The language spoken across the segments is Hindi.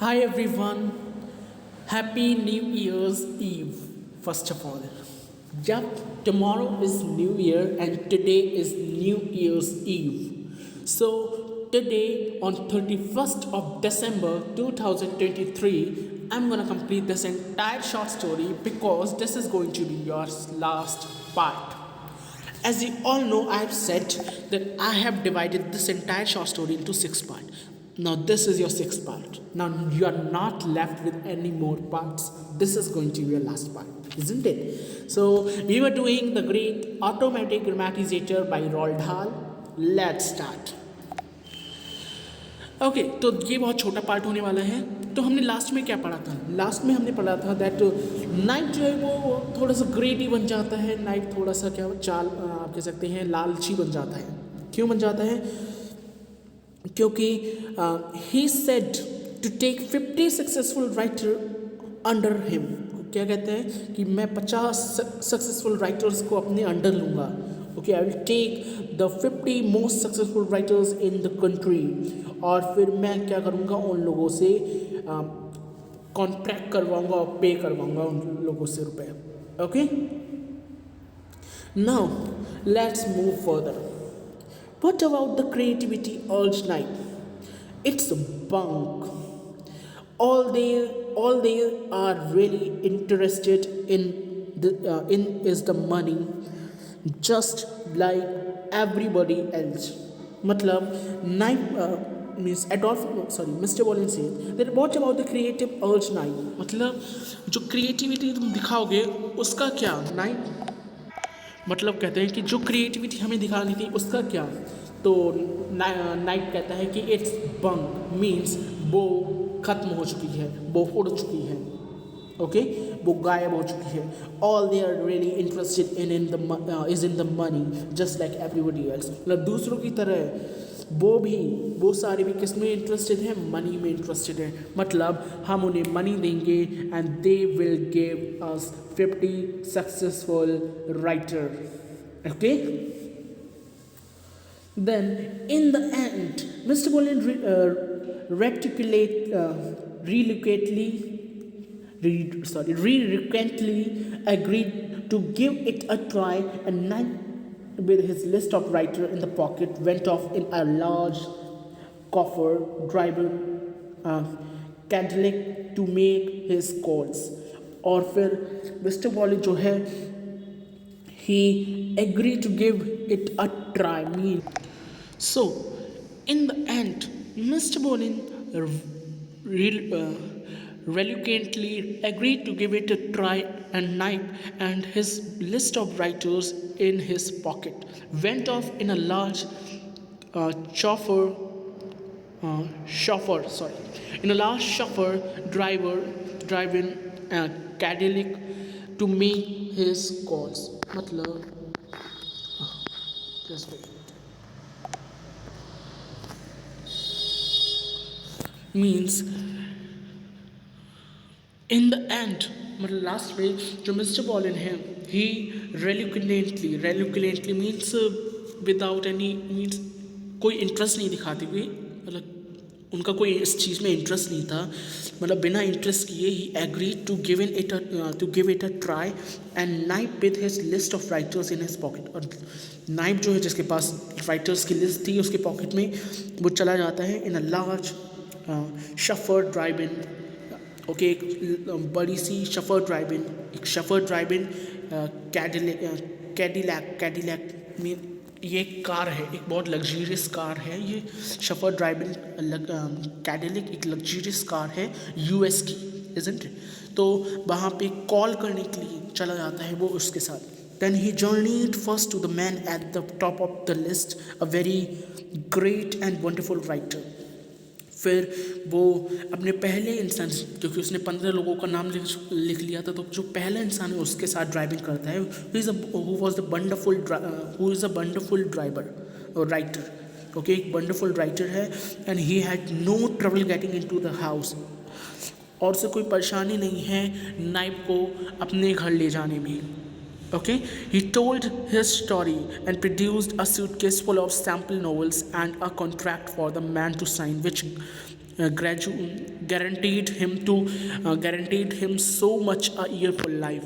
Hi everyone, Happy New Year's Eve. First of all, yep, tomorrow is New Year and today is New Year's Eve. So today on 31st of December 2023, I'm gonna complete this entire short story because this is going to be your last part. As you all know, I have said that I have divided this entire short story into six parts. Now, this is your sixth part. Now, you are not left with any more parts. This is going to be your last part, isn't it? So, we were doing the great automatic grammatizator by Roald Dahl. Let's start. Okay तो ये बहुत छोटा पार्ट होने वाला है. तो हमने लास्ट में क्या पढ़ा था? लास्ट में हमने पढ़ा था दैट नाइट जो है वो थोड़ा सा ग्रेडी बन जाता है. नाइट थोड़ा सा क्या आप कह सकते हैं लालची बन जाता है. क्यों बन जाता है? क्योंकि he said to take 50 successful writer under him. क्या कहते हैं कि मैं 50 सक्सेसफुल राइटर्स को अपने अंडर लूँगा. Okay, I will take the 50 most successful writers in the country. और फिर मैं क्या करूँगा, उन लोगों से कॉन्ट्रैक्ट करवाऊँगा और पे करवाऊँगा उन लोगों से रुपए. Okay, now let's move further. What about the creativity urge night? It's a bunk. All they are really interested in is the money, just like everybody else. मतलब means Mr. Bolin said that what about the creative urge night? मतलब जो creativity तुम दिखाओगे उसका क्या? नाइट मतलब कहते हैं कि जो क्रिएटिविटी हमें दिखानी थी उसका क्या. तो नाइट कहता है कि इट्स बंक मीन्स वो ख़त्म हो चुकी है, वो उड़ चुकी है. ओके, वो गायब हो चुकी है. All they are really interested in is in the money just like everybody else. मतलब दूसरों की तरह वो सारे भी किस में इंटरेस्टेड हैं? मनी में इंटरेस्टेड है. मतलब हम उन्हें मनी देंगे and they will give us 50 successful writer. Okay, then in the end mister Bohlen reluctantly agreed to give it a try, and with his list of writers in the pocket, went off in a large coffer driver Cadillac to make his calls. और फिर मिस्टर बॉली जो है he agreed to give it a try. So in the end, Mr. Bolin reluctantly agreed to give it a try, and Knipe and his list of writers in his pocket went off in a large chauffeur drive-in Cadillac to make his calls. मतलब just wait. Means in the end, मतलब लास्ट में जो मिस्टर बॉलिन है ही reluctantly means without any means कोई इंटरेस्ट नहीं दिखाती हुई. मतलब उनका कोई इस चीज़ में इंटरेस्ट नहीं था. मतलब बिना इंटरेस्ट किए ही agree to give it a try, and Knipe with his list of writers in his pocket. और नाइप जो है जिसके पास राइटर्स की लिस्ट थी उसके पॉकेट में वो चला जाता है in a large chauffeur drive in. Okay, एक बड़ी सी शफर ड्राइव इन कैडिलैक में. ये एक कार है, एक बहुत लग्जरियस कार है. ये शफर ड्राइव इन कैडिलैक एक लग्जरियस कार है यूएस की, इज़न्ट इट? तो वहाँ पे कॉल करने के लिए चला जाता है वो उसके साथ. Then he journeyed first to the man at the top of the list, a very great and wonderful writer. फिर वो अपने पहले इंसान, क्योंकि उसने 15 लोगों का नाम लिख लिया था, तो जो पहला इंसान है उसके साथ ड्राइविंग करता है. Who is a wonderful driver और राइटर. ओके, एक वंडरफुल राइटर है. And he had no trouble getting into the house. और उसे कोई परेशानी नहीं है नाइप को अपने घर ले जाने में. Okay, he told his story and produced a suitcase full of sample novels and a contract for the man to sign, which guaranteed him so much a year for life.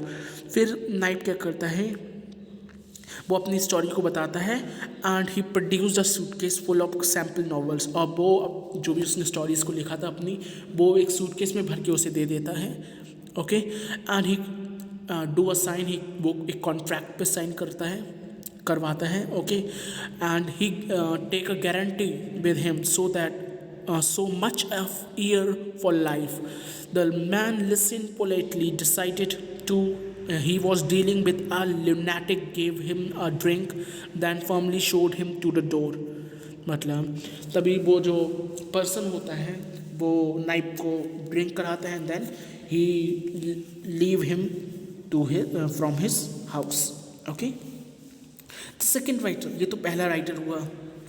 फिर नाइट क्या करता है, वो अपनी स्टोरी को बताता है and he produced a suitcase full of sample novels, और वो जो भी उसने स्टोरीज को लिखा था अपनी, वो एक सूटकेस में भर के उसे दे देता है. Okay, and he do a sign, he वो एक कॉन्ट्रैक्ट पे साइन करवाता है. Okay, and he take a guarantee with him so that so much of year for life. The man listened politely, decided to he was dealing with a lunatic, gave him a drink, then firmly showed him to the door. मतलब तभी वो जो पर्सन होता है वो नाइप को ड्रिंक कराता है, then he leave him to from his house. Okay, second writer, ये तो पहला राइटर हुआ.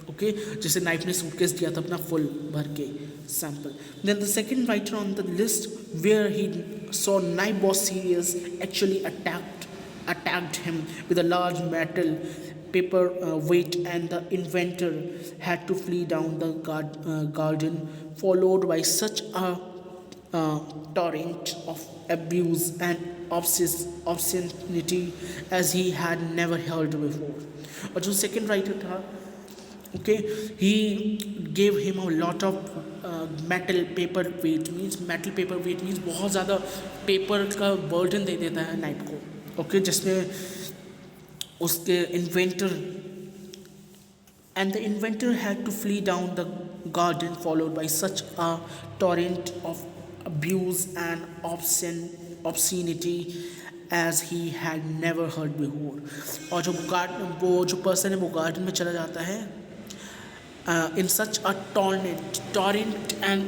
ओके, जिसे नाइफ ने सूटकेस दिया था अपना फुल भर के sample. Then the second writer on the list where he saw knife was serious actually attacked him with a large metal paper weight, and the inventor had to flee down the garden, followed by such a torrent of abuse and obscenity as he had never heard before. और जो सेकेंड राइटर था, okay, he gave him a lot of metal paper weight means बहुत ज़्यादा पेपर का बर्डन दे देता है नाइट को. ओके, जिसमें उसके inventor had to flee down the garden followed by such a torrent of abuse and obscenity as he had never heard before. और वो जो पर्सन है वो गार्डन में चला जाता है in such a torrent and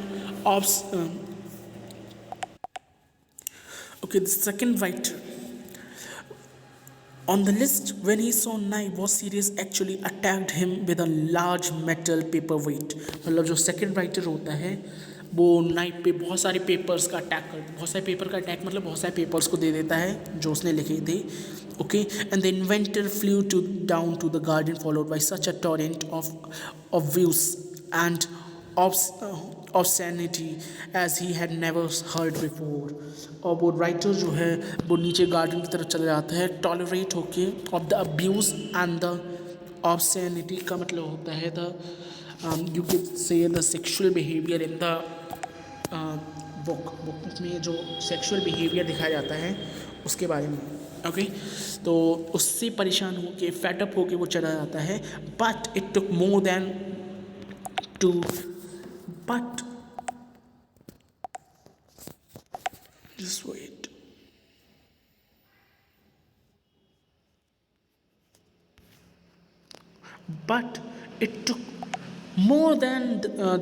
okay, the second writer on the list, when he saw knife was serious, actually attacked him with a large metal paperweight. मतलब जो सेकेंड राइटर होता है वो नाइफ पे बहुत सारे पेपर्स का अटैक बहुत सारे पेपर का अटैक मतलब बहुत सारे पेपर्स को दे देता है जो उसने लिखे थे. Okay, and the inventor flew down to the garden followed by such a torrent of views and obscenity as he had never heard before. और वो राइटर जो है वो नीचे गार्डन की तरफ चला जाता है टॉलरेट होके of the abuse and the obscenity का मतलब होता है the you can say the sexual behaviour in the book में जो सेक्सुअल बिहेवियर दिखाया जाता है उसके बारे में. ओके, तो उससे परेशान होके फेटअप होके वो चला जाता है. But it took more than two but just wait. But it took more than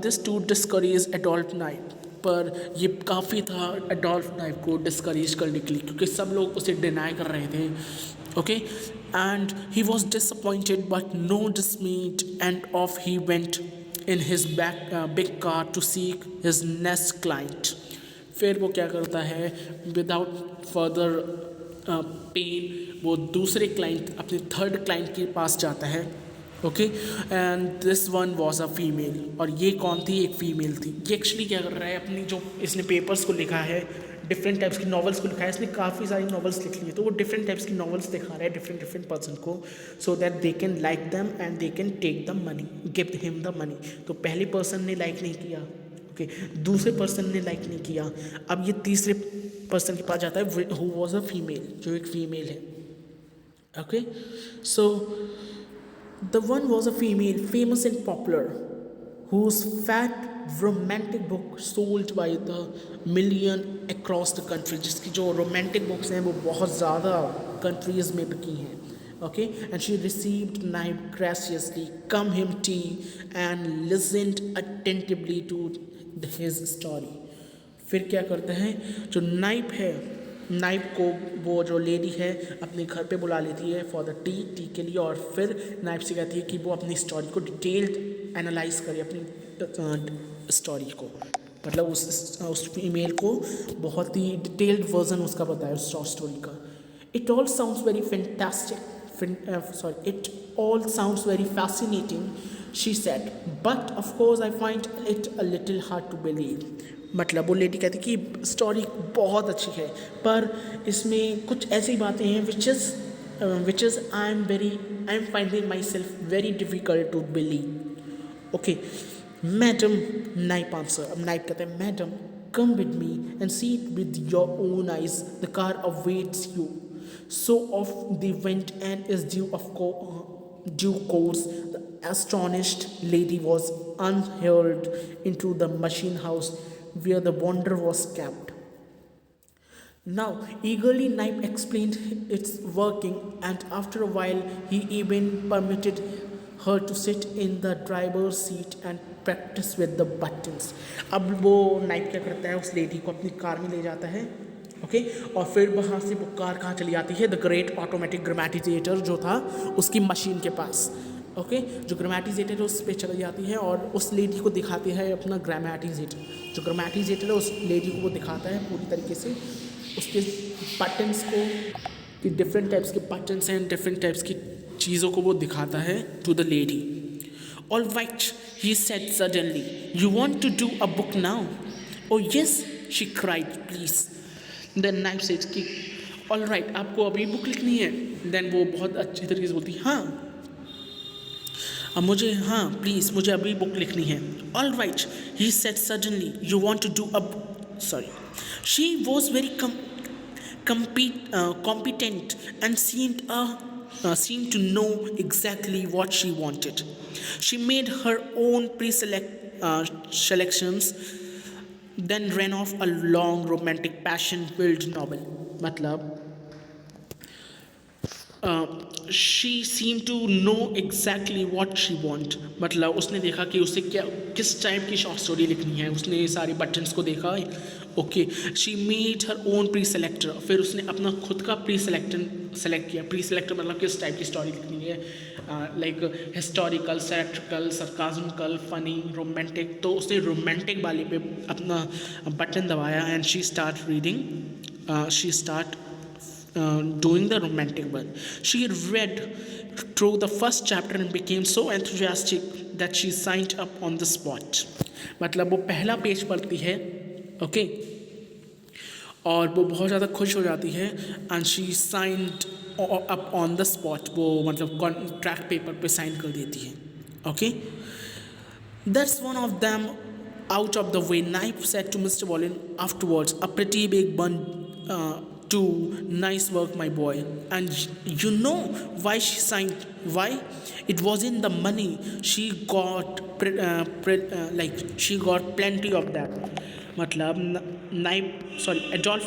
this to discourage Adolf Knight. पर ये काफ़ी था एडोल्फ नाइफ को डिस्करेज करने के लिए क्योंकि सब लोग उसे डिनाई कर रहे थे. Okay, and he was disappointed but no dismayed and off he went in his big car to seek his next client. फिर वो क्या करता है विदाउट फर्दर पेन वो दूसरे क्लाइंट अपने थर्ड क्लाइंट के पास जाता है. Okay, and this one was a female. और ये कौन थी? एक फीमेल थी. ये एक्चुअली क्या कर रहा है अपनी जो इसने पेपर्स को लिखा है डिफरेंट टाइप्स की नॉवेल्स को लिखा है. इसने काफ़ी सारी नॉवेल्स लिख ली है तो वो डिफरेंट टाइप्स की नॉवेल्स दिखा रहा है डिफरेंट पर्सन को so that they can like them and they can take the money give him the money. तो पहले पर्सन ने लाइक नहीं किया. ओके, दूसरे पर्सन ने लाइक नहीं किया. अब ये तीसरे पर्सन के पास जाता है हु वॉज अ फीमेल, जो एक फीमेल है. Okay, so the one was a female famous and popular whose fat romantic book sold by the million across the country. जिसकी जो romantic books हैं वो बहुत ज़्यादा countries में बिकी हैं. Okay, and she received knife graciously, come him tea and listened attentively to his story. फिर क्या करते हैं जो नाइप है नाइप को वो जो लेडी है अपने घर पे बुला लेती है फॉर द टी के लिए और फिर नाइप से कहती है कि वो अपनी स्टोरी को डिटेल्ड एनालाइज करे अपनी स्टोरी को मतलब उस ईमेल को बहुत ही डिटेल्ड वर्जन उसका बताया उस शॉर्ट स्टोरी का. It all sounds very fantastic it all sounds very fascinating she said but of course I find it a little hard to believe. मतलब वो लेडी कहती कि स्टोरी बहुत अच्छी है पर इसमें कुछ ऐसी बातें हैं which is I am finding myself very difficult to believe. Okay madam, Knipe answer. अब नाइप कहते हैं madam come with me and see it with your own eyes. The car awaits you. So off they went and is due course. The astonished lady was unhurled into the machine house where the wonder was kept. Now, eagerly Knipe explained its working, and after a while he even permitted her to sit in the driver's seat and practice with the buttons. अब वो नाइप क्या करता है, उस लेडी को अपनी कार में ले जाता है, ओके और फिर वहाँ से वो कार कहाँ चली जाती है, द ग्रेट ऑटोमेटिक ग्रामेटिजेटर जो था उसकी मशीन के पास, ओके जो ग्रामेटिजेटर है उस पर चली जाती है और उस लेडी को दिखाती है अपना ग्रामेटिजेटर। जो ग्रामेटिजेटर है उस लेडी को वो दिखाता है पूरी तरीके से उसके बटन्स को, कि डिफरेंट टाइप्स के बटन्स हैं, डिफरेंट टाइप्स की चीज़ों को वो दिखाता है to the lady. All right, he said suddenly. You want to do a book now? Oh yes, she cried, please. Then Knipe said कि all right, आपको अभी बुक लिखनी है? Then वो बहुत अच्छी तरीके से बोलती हाँ अब मुझे हाँ प्लीज़ मुझे अभी बुक लिखनी है। All right, he said suddenly. You want to do a sorry. She was very competent and seemed to know exactly what she wanted. She made her own selections, then ran off a long romantic passion-filled novel. मतलब she seemed to know exactly what she want. मतलब उसने देखा कि उसे किस टाइप की शॉर्ट स्टोरी लिखनी है, उसने सारे बटन्स को देखा। Okay she made her own pre selector, फिर उसने अपना खुद का प्री सेलेक्ट किया। प्री सेलेक्टर मतलब किस टाइप की स्टोरी लिखनी है, लाइक हिस्टोरिकल, सैटिरिकल, सरकाज़मिकल, फ़नी, रोमांटिक। तो उसने रोमांटिक वाले पे अपना बटन दबाया and she start reading, she start doing the romantic one. She read through the first chapter and became so enthusiastic that she signed up on the spot. मतलब वो पहला पेज पढ़ती है, ओके और वो बहुत ज़्यादा खुश हो जाती है and she signed up on the spot. वो मतलब कॉन्ट्रैक्ट पेपर पे साइन कर देती है, okay that's one of them out of the way, Knipe said to mister Bohlen afterwards, a pretty big one too. Nice work, my boy. And you know why she signed? Why? It wasn't the money. She got like she got plenty of that. मतलब एडोल्फ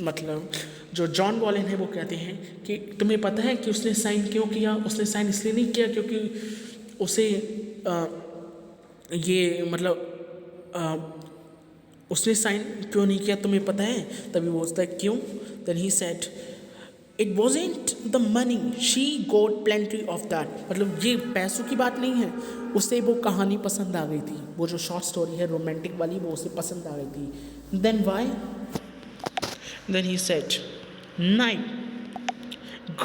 मतलब जो जॉन वॉलिन है वो कहते हैं कि तुम्हें पता है कि उसने साइन क्यों किया? उसने साइन इसलिए नहीं किया क्योंकि उसे ये मतलब उसने साइन क्यों नहीं किया तुम्हें पता है? तभी वो बोलता है क्यों? Then he said it wasn't the money, she got plenty of that. मतलब ये पैसों की बात नहीं है, उसे वो कहानी पसंद आ गई थी, वो जो शॉर्ट स्टोरी है रोमांटिक वाली वो उसे पसंद आ गई थी। Then why? Then he said Knipe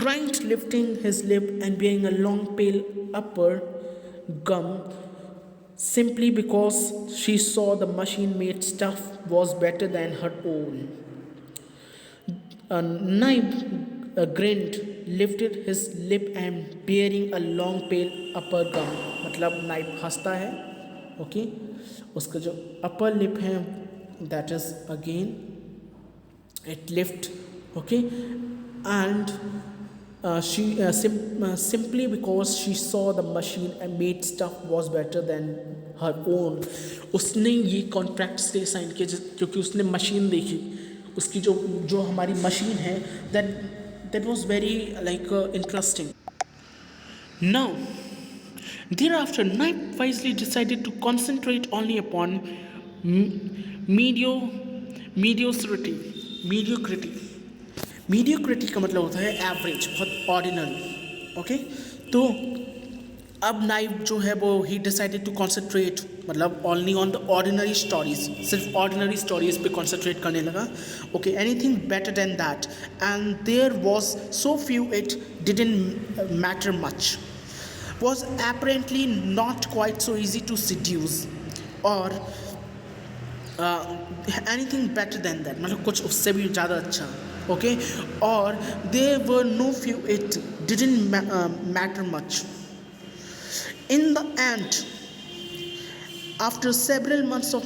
grinning lifting his lip and baring a long pale upper gum simply because she saw the machine-made stuff was better than her own. Knipe grinned, lifted his lip and bearing a long pale upper gum. मतलब नाइप हंसता है, ओके उसका जो अपर लिप है that is again it lift, okay and she simply because she saw the machine and made stuff was better than her own. उसने ये कॉन्ट्रैक्ट से साइन किया क्योंकि उसने मशीन देखी, उसकी जो हमारी मशीन है that was very like interesting. Now thereafter Knipe wisely decided to concentrate only upon mediocrity का मतलब होता है एवरेज, बहुत ऑर्डिनरी, ओके तो अब नाइप जो है वो ही डिसाइडेड टू कॉन्सेंट्रेट मतलब only on the ordinary stories, सिर्फ ऑर्डिनरी स्टोरीज पे कॉन्सेंट्रेट करने लगा, okay anything better than that and there was so few it didn't matter much. was apparently not quite so easy to seduce or anything better than that, मतलब कुछ उससे भी ज़्यादा अच्छा, okay, or there were no few, it didn't matter much. In the end, after several months of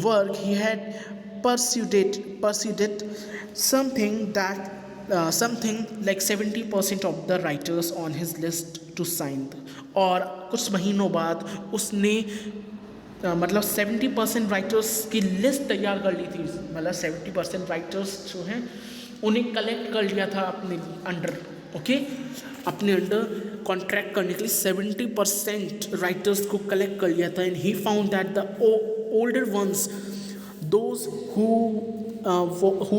work, he had pursued something like 70% of the writers on his list to sign. और कुछ महीनों बाद उसने मतलब 70% राइटर्स की लिस्ट तैयार कर ली थी, मतलब 70% राइटर्स जो हैं उन्हें कलेक्ट कर लिया था अपने अंडर, ओके, अपने अंडर कॉन्ट्रैक्ट करने के लिए 70% राइटर्स को कलेक्ट कर लिया था. And he found that the older ones, those who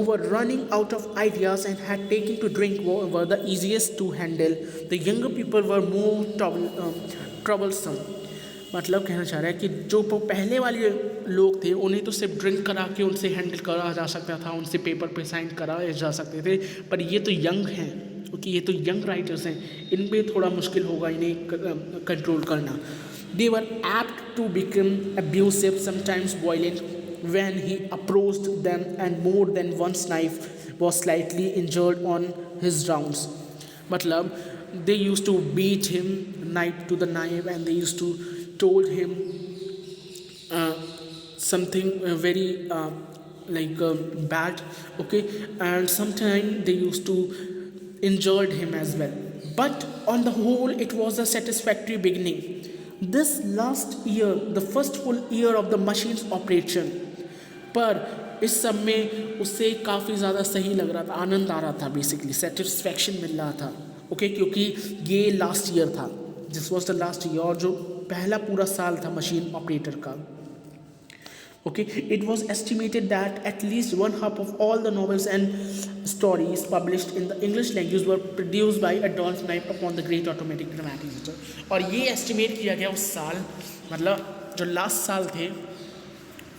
were running out of ideas and had taken to drink were the easiest to handle. The younger people were more troublesome. मतलब कहना चाह रहा है कि जो पहले वाले लोग थे उन्हें तो सिर्फ ड्रिंक करा के उनसे हैंडल करा जा सकता था, उनसे पेपर पे साइन कराए जा सकते थे, पर ये तो यंग हैं, क्योंकि ये तो यंग राइटर्स हैं, इन पे थोड़ा मुश्किल होगा इन्हें कंट्रोल करना. They were apt to become abusive, sometimes violent, when he approached them, and more than one's knife was slightly injured on his rounds. मतलब they used to beat him knife to the knife, and they used to told him something very bad, okay, and sometimes they used to injured him as well. But on the whole, it was a satisfactory beginning. This last year, the first full year of the machine's operation, पर इस सब में उससे काफ़ी ज़्यादा सही लग रहा था, आनंद आ रहा था, बेसिकली सेटिस्फैक्शन मिल रहा था, ओके, क्योंकि ये लास्ट ईयर था, this was the last year, और जो पहला पूरा साल था मशीन ऑपरेटर का, okay. It was estimated that at least 1/2 of all the novels and stories published in the English language were produced by Adolf Knipe upon the great automatic grammatizator. और ये एस्टिमेट किया गया उस साल, मतलब जो लास्ट साल थे,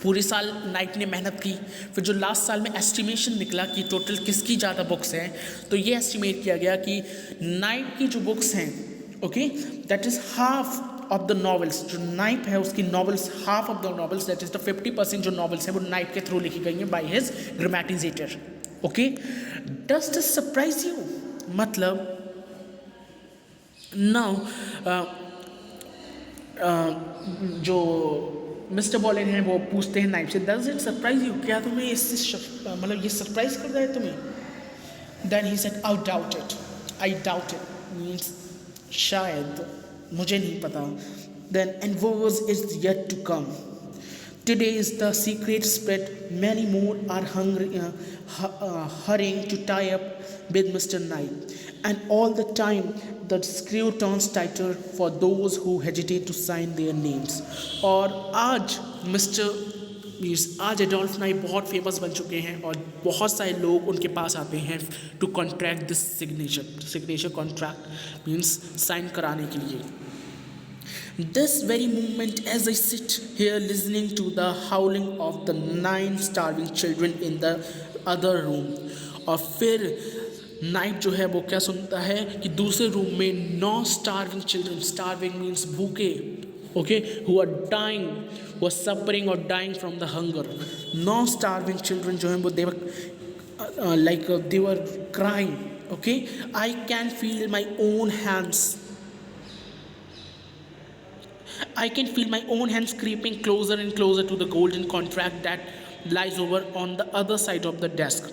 पूरे साल नाइप ने मेहनत की, फिर जो लास्ट साल में एस्टिमेशन निकला कि टोटल किसकी ज़्यादा बुक्स हैं, तो ये एस्टिमेट किया गया कि नाइप की जो बुक्स हैं, okay, that is half of the novels, जो नाइप है उसकी novels, half of the novels, that is the 50% जो नॉवेल्स हैं वो नाइप के थ्रू लिखी गई हैं by his grammatizator, okay. Does this surprise you? मतलब नाउ जो मिस्टर बॉलिन है वो पूछते हैं नाइप से, डज इट सरप्राइज यू, क्या तुम्हें इससे मतलब ये सरप्राइज कर रहा है तुम्हें? Then he said I doubt it, means शायद, मुझे नहीं पता. Then and worse is yet to come. Today is the secret spread. Many more are hurrying to tie up with Mr. Knight, and all the time the screw turns tighter for those who hesitate to sign their names. और आज आज एडोल्फ नाइट बहुत फेमस बन चुके हैं और बहुत सारे लोग उनके पास आते हैं to contract this signature contract means sign कराने के लिए. This very moment, as I sit here listening to the howling of the 9 starving children in the other room, और फिर नाइट जो है वो क्या सुनता है कि दूसरे रूम में 9 starving children, starving means भूखे, okay, who are dying, who are suffering or dying from the hunger. 9 starving children जो हैं वो they were crying, okay. I can feel my own hands. I can feel my own hands creeping closer and closer to the golden contract that lies over on the other side of the desk.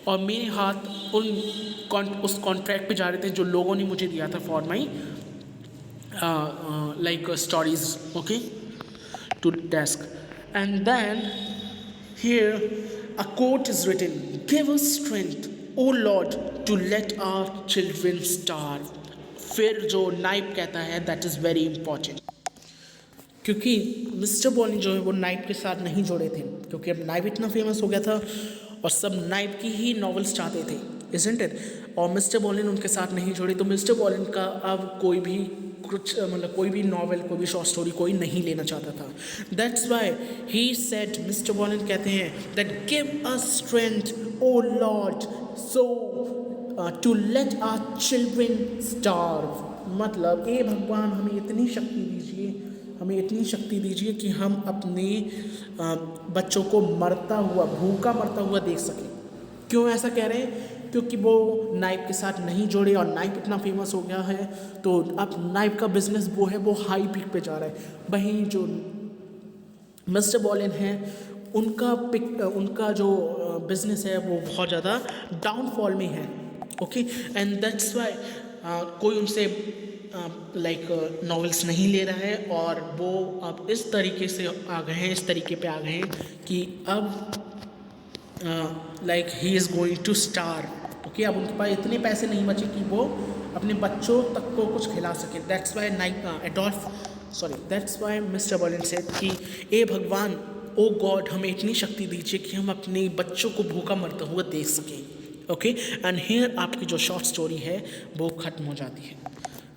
और मेरे हाथ उस कॉन्ट्रैक्ट पे जा रहे थे जो लोगों ने मुझे दिया था for my stories, okay, to desk. And then here a quote is written, give us strength, O Lord, to let our children starve. फिर जो नाइप कहता है that is very important, क्योंकि मिस्टर बॉलिन जो है वो नाइप के साथ नहीं जुड़े थे, क्योंकि अब नाइप इतना फेमस हो गया था और सब नाइप की ही नॉवेल्स चाहते थे, isn't it? और मिस्टर बॉलिन उनके साथ नहीं जुड़े, तो मिस्टर बॉलिन का अब कोई भी कोई भी नॉवेल, कोई भी शॉर्ट स्टोरी कोई नहीं लेना चाहता था. That's why he said, mister Bohlen कहते हैं that give us strength O Lord so to let our children starve. मतलब ए भगवान हमें इतनी शक्ति दीजिए, हमें इतनी शक्ति दीजिए कि हम अपने बच्चों को मरता हुआ, भूखा मरता हुआ देख सकें। क्यों ऐसा कह रहे हैं? क्योंकि वो नाइफ के साथ नहीं जुड़े और नाइफ इतना फेमस हो गया है, तो अब नाइफ का बिजनेस वो है, वो हाई पीक पे जा रहा है। वहीं जो मिस्टर बॉलिन है, उनका जो बिजनेस है वो बहुत ज़्यादा डाउनफॉल में है। ओके, एंड दैट्स वाई कोई उनसे लाइक नॉवेल्स नहीं ले रहा है, और वो अब इस तरीके से आ गए हैं, इस तरीके पे आ गए हैं कि अब like he is going to star. Okay, अब उनके पास इतने पैसे नहीं बचे कि वो अपने बच्चों तक को कुछ खिला सके। दैट्स वाई मिस्टर बॉलिन सेड कि ए भगवान, ओ गॉड, हमें इतनी शक्ति दीजिए कि हम अपने बच्चों को भूखा मरता हुआ देख सकें। ओके, एंड हियर आपकी जो शॉर्ट स्टोरी है वो ख़त्म हो जाती है।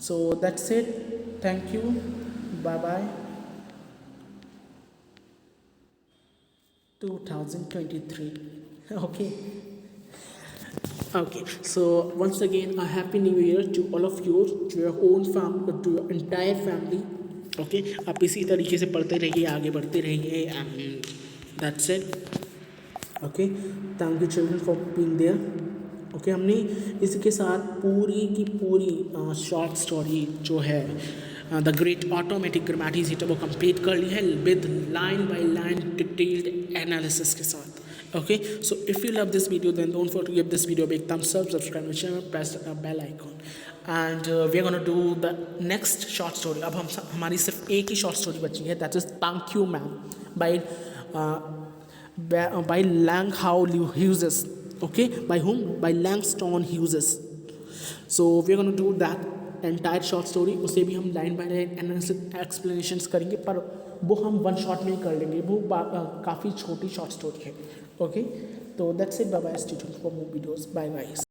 So that's it, thank you, bye bye. 2023. Okay, so once again a happy new year to all of you, to your own family, to your entire family. Okay, आप इसी तरीके से पढ़ते रहिए, आगे बढ़ते रहिए, and that's it. Okay, thank you children for being there. Okay, हमने इसके साथ पूरी की पूरी शॉर्ट स्टोरी जो है द ग्रेट ऑटोमेटिक ग्रामेटिसेटर वो कंप्लीट कर ली है with line by line detailed analysis के साथ। Okay, so if you love this video, then don't forget to give this video a big thumbs up, subscribe my channel, press the bell icon, and we are gonna do the next short story. अब हमारी सिर्फ एक ही शॉर्ट स्टोरी बची है, that is Thank You Ma'am by Lang How Hughes. Okay, by whom? By Langston Hughes. So we are gonna do that entire short story, उसे भी हम line by line analysis explanations करेंगे, पर वो हम वन शॉट में ही कर लेंगे, वो काफ़ी छोटी शॉर्ट स्टोरी है। ओके, तो that's it, bye bye, stay tuned for more videos, bye bye.